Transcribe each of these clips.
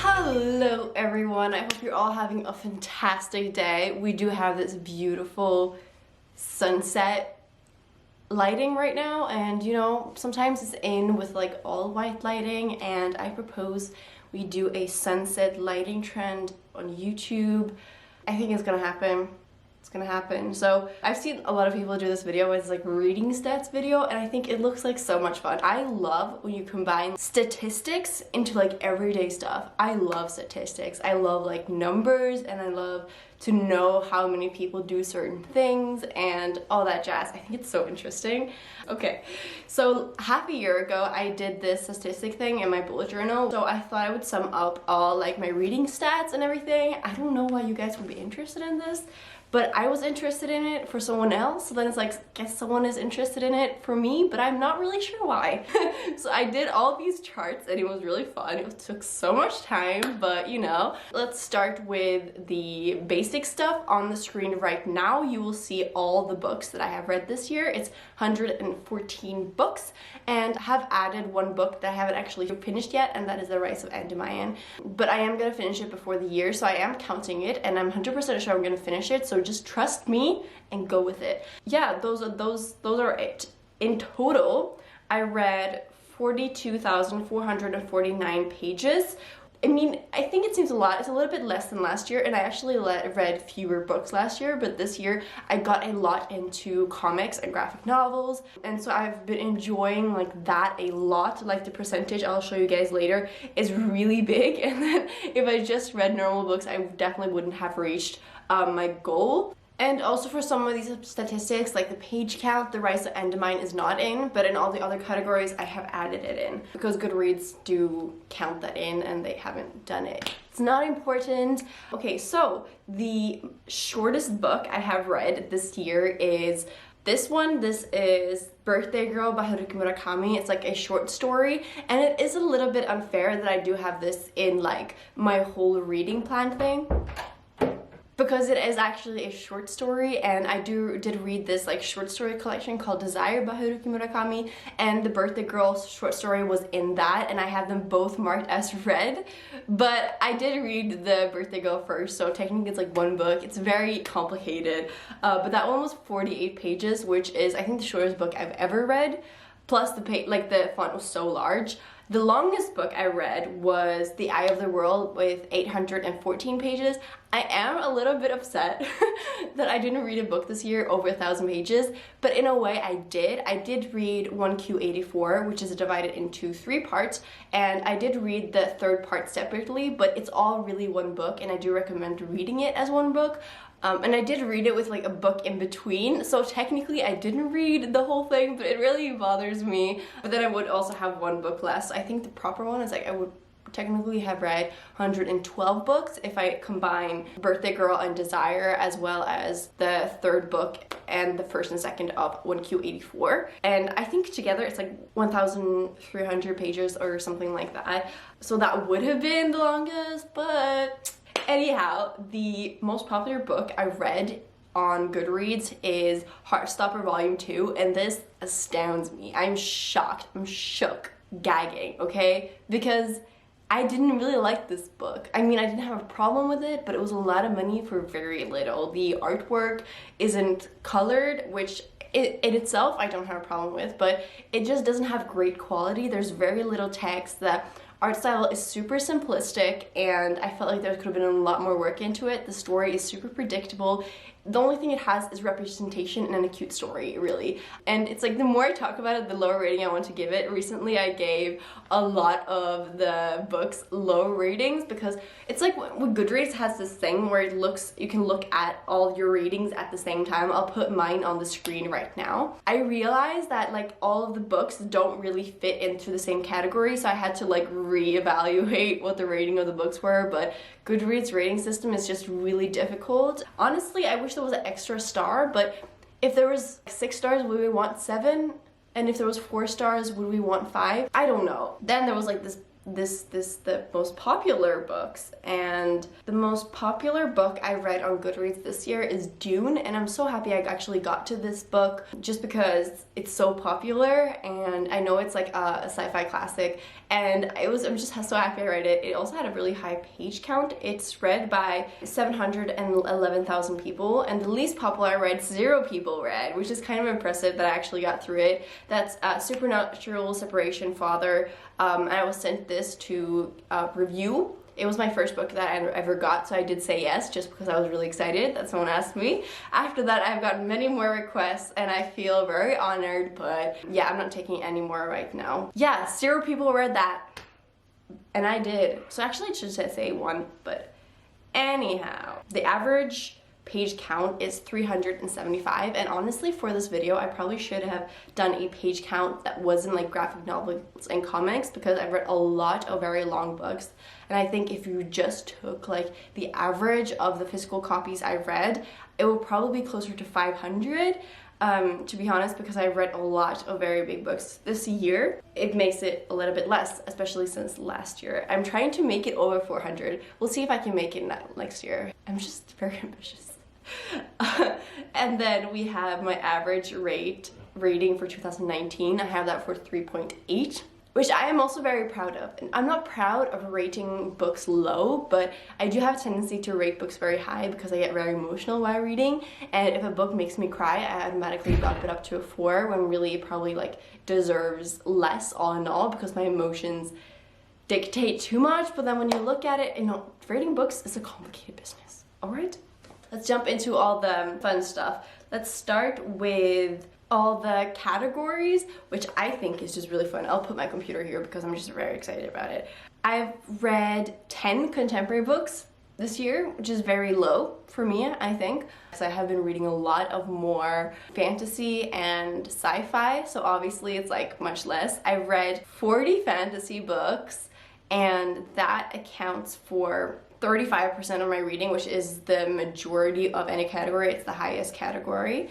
Hello everyone, I hope you're all having a fantastic day. We do have this beautiful sunset lighting right now, and you know, sometimes it's in with like all white lighting, and I propose we do a sunset lighting trend on YouTube. I think it's gonna happen. It's gonna happen. So I've seen a lot of people do this video as like reading stats video, and I think it looks like so much fun. I love when you combine statistics into like everyday stuff. I love statistics. I love like numbers, and I love to know how many people do certain things and all that jazz. I think it's so interesting. Okay, so half a year ago I did this statistic thing in my bullet journal, so I thought I would sum up all like my reading stats and everything. I don't know why you guys would be interested in this, but I was interested in it for someone else, so then it's like, I guess someone is interested in it for me, but I'm not really sure why. So I did all these charts and it was really fun. It took so much time, but you know. Let's start with the basic stuff. On the screen right now, you will see all the books that I have read this year. It's 114 books, and I have added one book that I haven't actually finished yet, and that is The Rise of Endymion. But I am gonna finish it before the year, so I am counting it, and I'm 100% sure I'm gonna finish it, so just trust me and go with it. Yeah, those are it. In total, I read 42,449 pages. I mean, I think it seems a lot. It's a little bit less than last year, and I actually read fewer books last year, but this year I got a lot into comics and graphic novels, and so I've been enjoying like that a lot. Like the percentage I'll show you guys later is really big, and then if I just read normal books, I definitely wouldn't have reached my goal. And also for some of these statistics, like the page count, The Rise of Endymion is not in, but in all the other categories, I have added it in. Because Goodreads do count that in, and they haven't done it. It's not important. Okay, so the shortest book I have read this year is this one. This is Birthday Girl by Haruki Murakami. It's like a short story, and it is a little bit unfair that I do have this in like my whole reading plan thing, because it is actually a short story, and I did read this like short story collection called Desire by Haruki Murakami, and the Birthday Girl short story was in that, and I have them both marked as read. But I did read the Birthday Girl first, so technically it's like one book. It's very complicated, but that one was 48 pages, which is I think the shortest book I've ever read. Plus the the font was so large. The longest book I read was The Eye of the World with 814 pages. I am a little bit upset that I didn't read a book this year over 1,000 pages, but in a way I did. I did read 1Q84, which is divided into 3 parts, and I did read the third part separately, but it's all really one book, and I do recommend reading it as one book. And I did read it with like a book in between, so technically I didn't read the whole thing, but it really bothers me. But then I would also have one book less. I think the proper one is like I would technically have read 112 books if I combine Birthday Girl and Desire, as well as the third book and the first and second of 1Q84. And I think together it's like 1,300 pages or something like that. So that would have been the longest, but anyhow, the most popular book I read on Goodreads is Heartstopper Volume 2, and this astounds me. I'm shocked. I'm shook, gagging, okay? Because I didn't really like this book. I mean, I didn't have a problem with it, but it was a lot of money for very little. The artwork isn't colored, which in itself I don't have a problem with, but it just doesn't have great quality. There's very little text. The art style is super simplistic, and I felt like there could have been a lot more work into it. The story is super predictable. The only thing it has is representation and a cute story, really. And it's like the more I talk about it, the lower rating I want to give it. Recently I gave a lot of the books low ratings, because it's like when Goodreads has this thing where you can look at all your ratings at the same time. I'll put mine on the screen right now. I realized that like all of the books don't really fit into the same category, so I had to like reevaluate what the rating of the books were, but Goodreads rating system is just really difficult. Honestly, I wish there was an extra star, but if there was 6 stars, would we want 7? And if there was 4 stars, would we want 5? I don't know. Then there was like this the most popular books, and the most popular book I read on Goodreads this year is Dune, and I'm so happy I actually got to this book just because it's so popular, and I know it's like a sci-fi classic, and I'm just so happy I read it. It also had a really high page count. It's read by 711,000 people, and the least popular I read, 0 people read, which is kind of impressive that I actually got through it. That's Supernatural Separation Father. I was sent this to review. It was my first book that I ever got, so I did say yes just because I was really excited that someone asked me. After that, I've gotten many more requests and I feel very honored, but yeah, I'm not taking any more right now. Yeah, 0 people read that, and I did. So actually it should say 1, but anyhow. The average page count is 375, and honestly for this video I probably should have done a page count that wasn't like graphic novels and comics, because I've read a lot of very long books, and I think if you just took like the average of the physical copies I read, it will probably be closer to 500. To be honest, because I've read a lot of very big books this year, it makes it a little bit less, especially since last year. I'm trying to make it over 400. We'll see if I can make it next year. I'm just very ambitious. And then we have my average rating for 2019. I have that for 3.8, which I am also very proud of. And I'm not proud of rating books low, but I do have a tendency to rate books very high because I get very emotional while reading, and if a book makes me cry, I automatically bump it up to a 4, when really it probably like deserves less all in all, because my emotions dictate too much. But then when you look at it, you know, rating books is a complicated business. All right, let's jump into all the fun stuff. Let's start with all the categories, which I think is just really fun. I'll put my computer here because I'm just very excited about it. I've read 10 contemporary books this year, which is very low for me, I think, because I have been reading a lot of more fantasy and sci-fi, so obviously it's like much less. I read 40 fantasy books, and that accounts for 35% of my reading, which is the majority of any category. It's the highest category.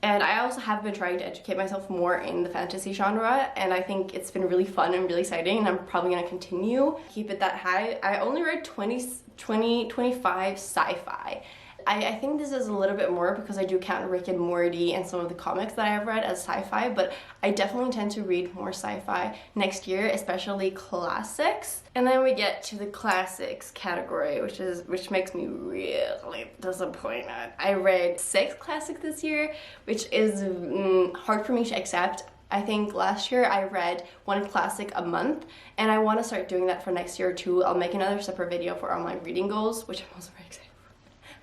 And I also have been trying to educate myself more in the fantasy genre, and I think it's been really fun and really exciting, and I'm probably going to continue keep it that high. I only read 25 sci-fi. I think this is a little bit more because I do count Rick and Morty and some of the comics that I've read as sci-fi, but I definitely intend to read more sci-fi next year, especially classics. And then we get to the classics category, which makes me really disappointed. I read 6 classics this year, which is hard for me to accept. I think last year I read 1 classic a month, and I want to start doing that for next year too. I'll make another separate video for all my reading goals, which I'm also very excited.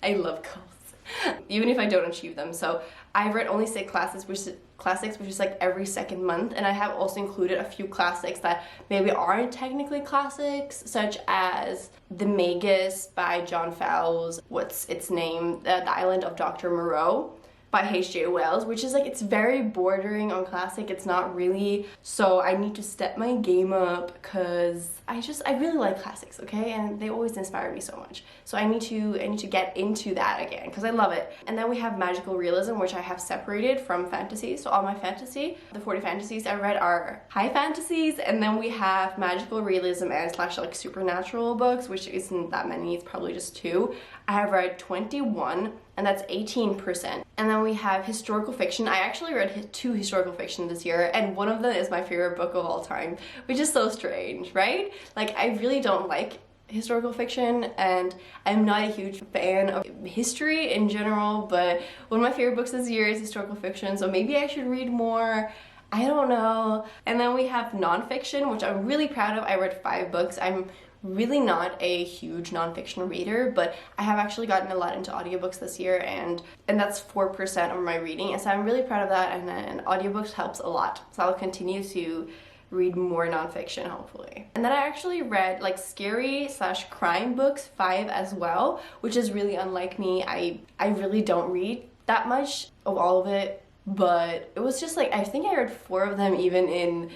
I love goals, even if I don't achieve them. So I've read only 6 classics, which is like every second month, and I have also included a few classics that maybe aren't technically classics, such as The Magus by John Fowles, what's its name, The Island of Dr. Moreau by H.G. Wells, which is like, it's very bordering on classic. It's not really, so I need to step my game up because I really like classics, okay? And they always inspire me so much. So I need to get into that again because I love it. And then we have magical realism, which I have separated from fantasy. So all my fantasy, the 40 fantasies I read are high fantasies, and then we have magical realism and / like supernatural books, which isn't that many, it's probably just 2. I have read 21, and that's 18%. And then we have historical fiction. I actually read 2 historical fiction this year, and one of them is my favorite book of all time, which is so strange, right? Like, I really don't like historical fiction, and I'm not a huge fan of history in general, but one of my favorite books this year is historical fiction, so maybe I should read more. I don't know. And then we have nonfiction, which I'm really proud of. I read 5 books. I'm really not a huge nonfiction reader, but I have actually gotten a lot into audiobooks this year, and that's 4% of my reading, and so I'm really proud of that, and audiobooks helps a lot. So I'll continue to read more nonfiction, hopefully. And then I actually read like scary / crime books, 5 as well, which is really unlike me. I really don't read that much of all of it, but it was just like, I think I read 4 of them even in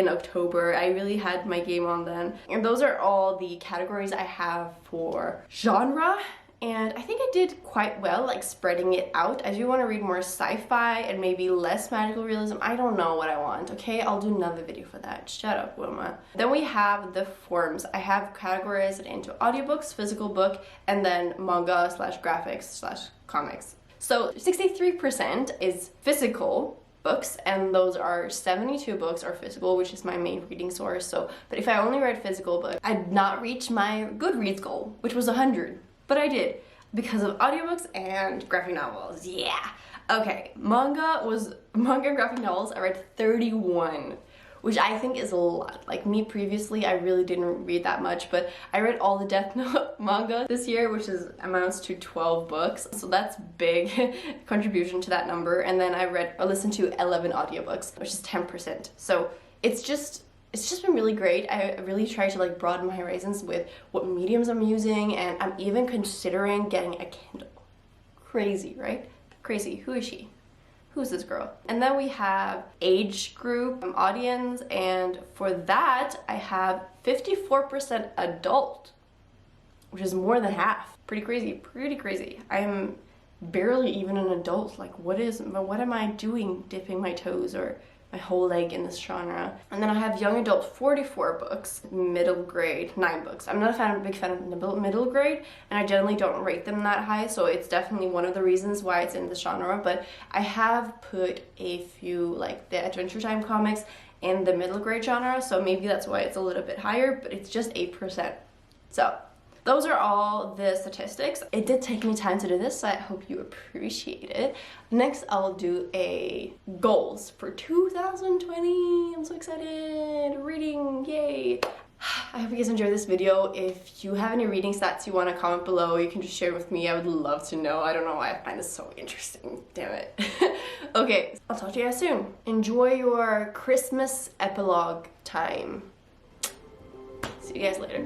October. I really had my game on then. And those are all the categories I have for genre. and I think I did quite well, like spreading it out. I do want to read more sci-fi and maybe less magical realism. I don't know what I want, okay? I'll do another video for that. Shut up, Wilma. Then we have the forms. I have categorized it into audiobooks, physical book, and then manga slash graphics slash comics. So 63% is physical books, and those are 72 books are physical, which is my main reading source. So, but if I only read physical books, I'd not reach my Goodreads goal, which was 100. But I did, because of audiobooks and graphic novels. Yeah. Okay, manga and graphic novels, I read 31, which I think is a lot. Like me previously, I really didn't read that much, but I read all the Death Note manga this year, which amounts to 12 books. So that's big contribution to that number. And then I listened to 11 audiobooks, which is 10%. So it's just been really great. I really try to like broaden my horizons with what mediums I'm using, and I'm even considering getting a Kindle. Crazy, right? Crazy. Who is she? Who's this girl? And then we have age group audience, and for that I have 54% adult, which is more than half. Pretty crazy. I'm barely even an adult. Like what am I doing dipping my toes or my whole leg in this genre? And then I have young adult 44 books, middle grade 9 books. I'm not a big fan of middle grade, and I generally don't rate them that high, so it's definitely one of the reasons why it's in this genre. But I have put a few like the Adventure Time comics in the middle grade genre, so maybe that's why it's a little bit higher, but it's just 8%. So those are all the statistics. It did take me time to do this, so I hope you appreciate it. Next, I'll do a goals for 2020. I'm so excited. Reading, yay. I hope you guys enjoyed this video. If you have any reading stats you want to comment below, you can just share with me. I would love to know. I don't know why I find this so interesting. Damn it. Okay, I'll talk to you guys soon. Enjoy your Christmas epilogue time. See you guys later.